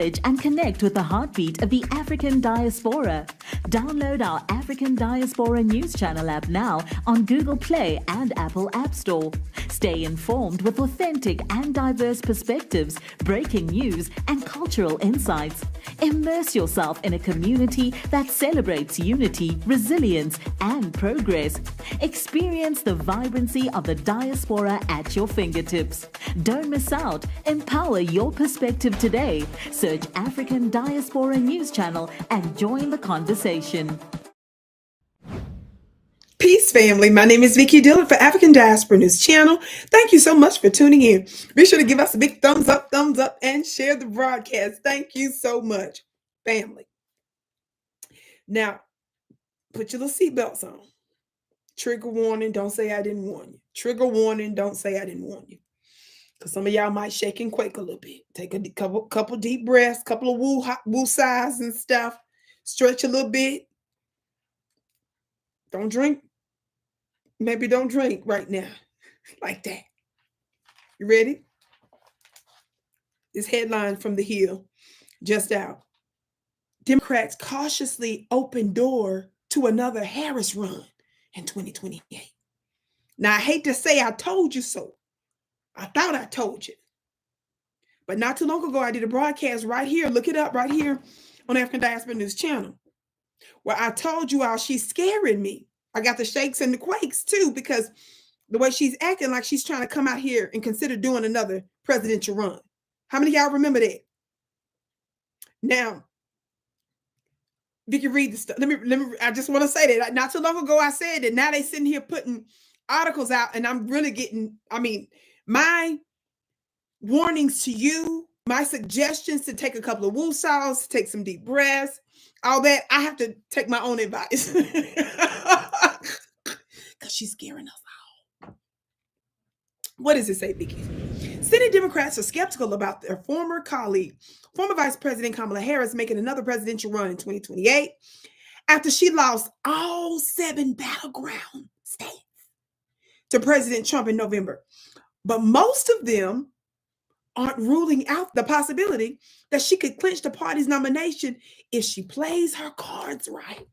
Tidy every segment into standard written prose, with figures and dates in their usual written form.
And connect with the heartbeat of the African diaspora. Download our African Diaspora News Channel app now on Google Play and Apple App Store. Stay informed with authentic and diverse perspectives, breaking news, and cultural insights. Immerse yourself in a community that celebrates unity, resilience, and progress. Experience the vibrancy of the diaspora at your fingertips. Don't miss out. Empower your perspective today. Search African Diaspora News Channel and join the conversation. Peace, family. My name is Vicki Dillard for African Diaspora News Channel. Thank you so much for tuning in. Be sure to give us a big thumbs up, and share the broadcast. Thank you so much, family. Now, put your little seatbelts on. Trigger warning, don't say I didn't warn you. Trigger warning, don't say I didn't warn you. Because some of y'all might shake and quake a little bit. Take a couple deep breaths, couple of woo sighs and stuff. Stretch a little bit. Don't drink. Maybe don't drink right now. Like that. You ready? This headline from The Hill just out. Democrats cautiously open door to another Harris run in 2028. Now, I hate to say I told you so. I thought I told you. But not too long ago, I did a broadcast right here. Look it up right here on African Diaspora News Channel, where I told you all she's scaring me. I got the shakes and the quakes too, because the way she's acting like she's trying to come out here and consider doing another presidential run. How many of y'all remember that? Now, Vicki, read the stuff. Let me. I just want to say that not too long ago I said that. Now they sitting here putting articles out, and I'm really getting. My warnings to you, my suggestions to take a couple of woosahs, to take some deep breaths, all that. I have to take my own advice because she's scaring us all. What does it say, Vicki? Senate Democrats are skeptical about their former colleague, former Vice President Kamala Harris, making another presidential run in 2028 after she lost all 7 battleground states to President Trump in November. But most of them aren't ruling out the possibility that she could clinch the party's nomination if she plays her cards right.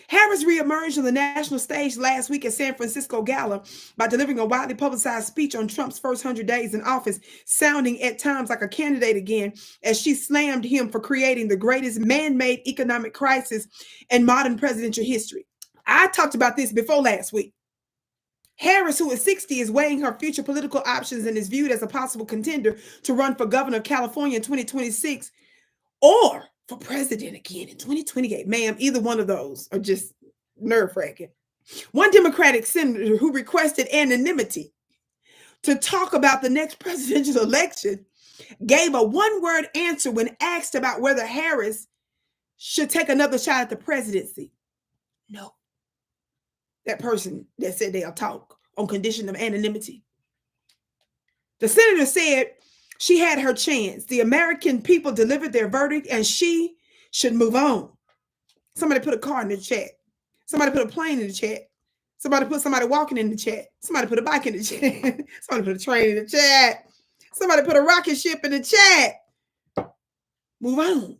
Harris reemerged on the national stage last week at San Francisco Gala by delivering a widely publicized speech on Trump's first 100 days in office, sounding at times like a candidate again as she slammed him for creating the greatest man-made economic crisis in modern presidential history. I talked about this before last week. Harris, who is 60, is weighing her future political options and is viewed as a possible contender to run for governor of California in 2026 or for president again in 2028. Ma'am, either one of those are just nerve-wracking. One Democratic senator who requested anonymity to talk about the next presidential election gave a one-word answer when asked about whether Harris should take another shot at the presidency. No. That person that said they'll talk on condition of anonymity. The senator said she had her chance. The American people delivered their verdict and she should move on. Somebody put a car in the chat. Somebody put a plane in the chat. Somebody put somebody walking in the chat. Somebody put a bike in the chat. Somebody put a train in the chat. Somebody put a rocket ship in the chat. Move on.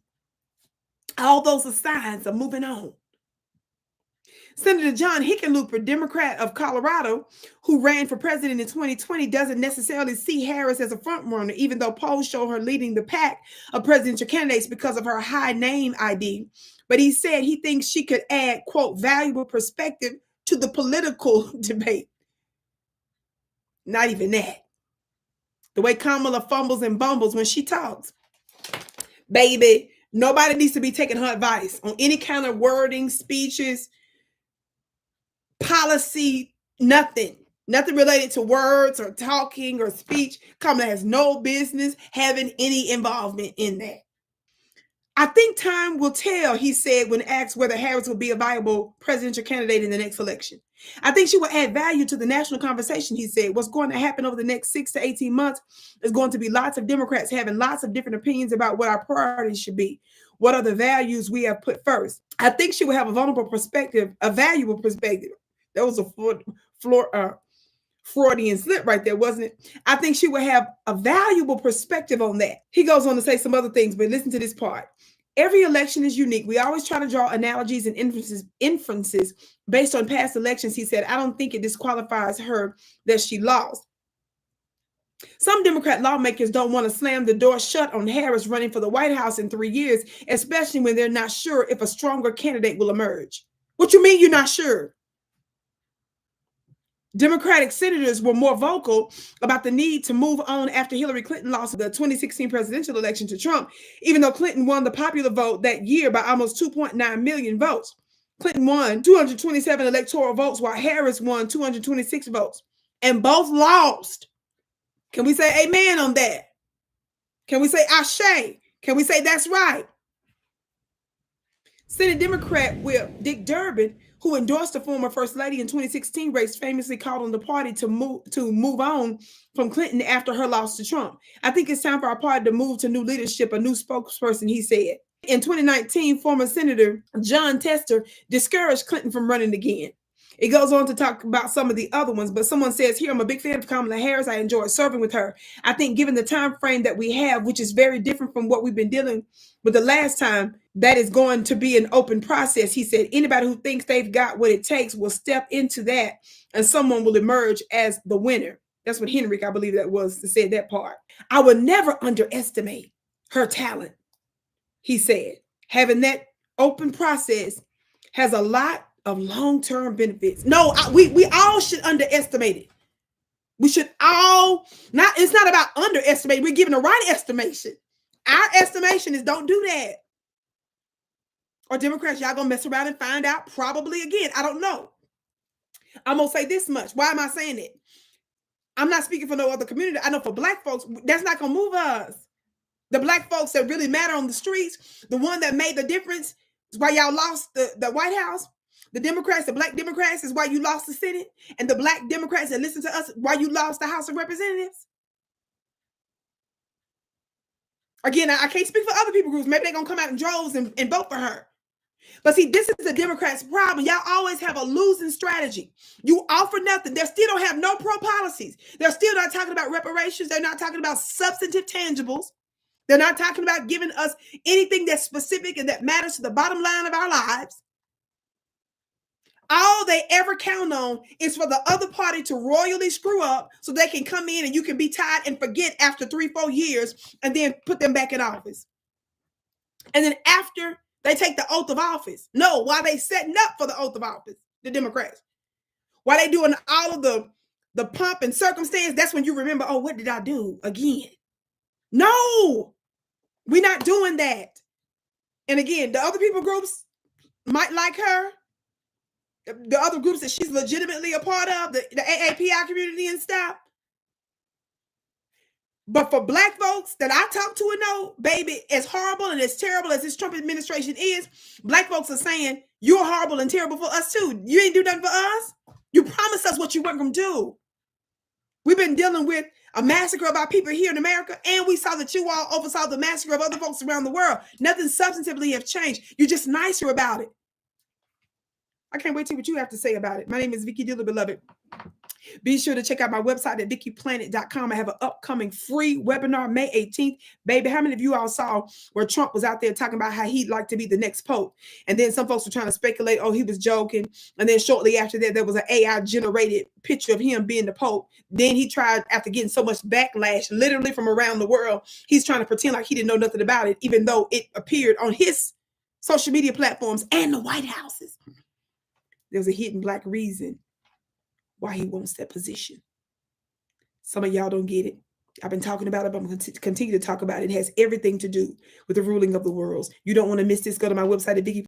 All those are signs of moving on. Senator John Hickenlooper, Democrat of Colorado, who ran for president in 2020, doesn't necessarily see Harris as a frontrunner, even though polls show her leading the pack of presidential candidates because of her high name ID. But he said he thinks she could add, quote, valuable perspective to the political debate. Not even that. The way Kamala fumbles and bumbles when she talks. Baby, nobody needs to be taking her advice on any kind of wording, speeches, policy, nothing related to words or talking or speech. Kamala has no business having any involvement in that. I think time will tell, he said when asked whether Harris will be a viable presidential candidate in the next election. I think she will add value to the national conversation, he said. What's going to happen over the next 6 to 18 months is going to be lots of Democrats having lots of different opinions about what our priorities should be. What are the values we have put first? I think she will have a valuable perspective. That was a Freudian slip right there, wasn't it? I think she would have a valuable perspective on that. He goes on to say some other things, but listen to this part. Every election is unique. We always try to draw analogies and inferences based on past elections. He said, I don't think it disqualifies her that she lost. Some Democrat lawmakers don't want to slam the door shut on Harris running for the White House in 3 years, especially when they're not sure if a stronger candidate will emerge. What you mean you're not sure? Democratic senators were more vocal about the need to move on after Hillary Clinton lost the 2016 presidential election to Trump, even though Clinton won the popular vote that year by almost 2.9 million votes. Clinton won 227 electoral votes, while Harris won 226 votes, and both lost. Can we say amen on that? Can we say ashe? Can we say that's right? Senate Democrat Whip Dick Durbin, who endorsed the former First Lady in 2016 race, famously called on the party to move on from Clinton after her loss to Trump. I think it's time for our party to move to new leadership, a new spokesperson, he said. In 2019, former Senator John Tester discouraged Clinton from running again. It goes on to talk about some of the other ones, but someone says here, I'm a big fan of Kamala Harris. I enjoy serving with her. I think given the time frame that we have, which is very different from what we've been dealing with the last time, that is going to be an open process. He said, anybody who thinks they've got what it takes will step into that and someone will emerge as the winner. That's what Henrik, I believe that was, to say that part. I would never underestimate her talent, he said. Having that open process has a lot of long-term benefits. No, we all should underestimate it. We should all, it's not about underestimating. We're giving the right estimation. Our estimation is don't do that. Or Democrats, y'all gonna mess around and find out probably again. I don't know. I'm gonna say this much. Why am I saying it? I'm not speaking for no other community. I know for Black folks, that's not gonna move us. The Black folks that really matter on the streets, the one that made the difference is why y'all lost the White House. The Democrats, the Black Democrats, is why you lost the Senate. And the Black Democrats that listen to us, why you lost the House of Representatives. Again, I can't speak for other people groups. Maybe they're going to come out in droves and vote for her. But see, this is the Democrats' problem. Y'all always have a losing strategy. You offer nothing. They still don't have no pro-policies. They're still not talking about reparations. They're not talking about substantive tangibles. They're not talking about giving us anything that's specific and that matters to the bottom line of our lives. All they ever count on is for the other party to royally screw up so they can come in and you can be tied and forget after 3-4 years and then put them back in office. And then after they take the oath of office, no, while they setting up for the oath of office, the Democrats, while they doing all of the pomp and circumstance, that's when you remember, oh, what did I do again? No, we're not doing that. And again, the other people groups might like her. The other groups that she's legitimately a part of, the AAPI community and stuff. But for Black folks that I talk to and know, baby, as horrible and as terrible as this Trump administration is, Black folks are saying, you're horrible and terrible for us too. You ain't do nothing for us. You promised us what you weren't going to do. We've been dealing with a massacre of our people here in America, and we saw that you all oversaw the massacre of other folks around the world. Nothing substantively have changed. You're just nicer about it. I can't wait to see what you have to say about it. My name is Vicki Dillard, beloved. Be sure to check out my website at VickiPlanet.com. I have an upcoming free webinar May 18th. Baby, how many of you all saw where Trump was out there talking about how he'd like to be the next pope? And then some folks were trying to speculate, oh, he was joking. And then shortly after that, there was an AI-generated picture of him being the pope. Then he tried, after getting so much backlash, literally from around the world, he's trying to pretend like he didn't know nothing about it, even though it appeared on his social media platforms and the White Houses. There's a hidden Black reason why he wants that position. Some of y'all don't get it. I've been talking about it, but I'm going to continue to talk about it. It has everything to do with the ruling of the worlds. You don't want to miss this. Go to my website at Vicki.